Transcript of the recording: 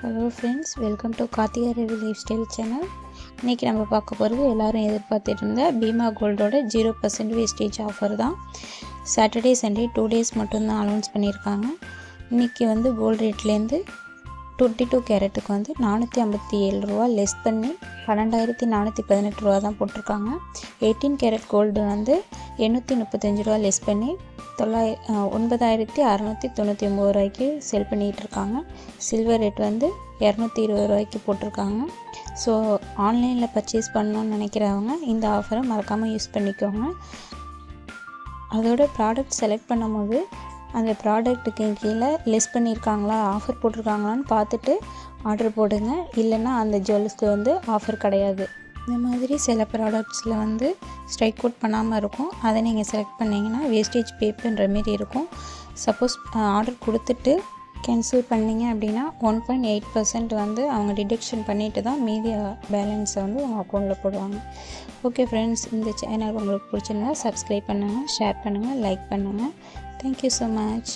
Hello friends, welcome to Karthika Ravi life style channel. இன்றைக்கி நம்ம பார்க்க போகிறது எல்லோரும் எதிர்பார்த்துட்டு இருந்த பீமா கோல்டோட 0% வேஸ்டேஜ் ஆஃபர் தான். சாட்டர்டே சண்டே 2 டேஸ் மட்டும்தான் அனௌன்ஸ் பண்ணியிருக்காங்க. இன்றைக்கி வந்து கோல்டு ரேட்லேருந்து 22 கேரட்டுக்கு வந்து 457 ரூபா லெஸ் பண்ணி 12,418 ரூபா தான் போட்டிருக்காங்க. 18 கேரட் கோல்டு வந்து 835 ரூபா லெஸ் பண்ணி 9,699 ரூபாய்க்கு செல் பண்ணிகிட்டு இருக்காங்க. சில்வர் ரேட் வந்து 220 ரூபாய்க்கு போட்டிருக்காங்க. ஸோ ஆன்லைனில் பர்ச்சேஸ் பண்ணணுன்னு நினைக்கிறவங்க இந்த ஆஃபரை மறக்காமல் யூஸ் பண்ணிக்கோங்க. அதோட ப்ராடக்ட் செலக்ட் பண்ணும்போது அந்த ப்ராடக்ட்டுக்கு கீழே லெஸ் பண்ணியிருக்காங்களா, ஆஃபர் போட்டிருக்காங்களான்னு பார்த்துட்டு ஆர்டர் போடுங்க. இல்லைன்னா அந்த ஜுவல்ஸ்க்கு வந்து ஆஃபர் கிடையாது. இந்த மாதிரி சில ப்ராடக்ட்ஸில் வந்து ஸ்ட்ரைக் அவுட் பண்ணாமல் இருக்கும். அதை நீங்கள் செலக்ட் பண்ணிங்கன்னா வேஸ்டேஜ் பே பண்ணுற மாரி இருக்கும். சப்போஸ் ஆர்டர் கொடுத்துட்டு கேன்சல் பண்ணிங்க அப்படின்னா 1.8% வந்து அவங்க டிடெக்ஷன் பண்ணிவிட்டு தான் மீதி பேலன்ஸை வந்து உங்கள் அக்கௌண்ட்டில் போடுவாங்க. ஓகே ஃப்ரெண்ட்ஸ், இந்த சேனல் உங்களுக்கு பிடிச்சிருந்தா சப்ஸ்கிரைப் பண்ணுங்கள், ஷேர் பண்ணுங்கள், லைக் பண்ணுங்கள். Thank you so much.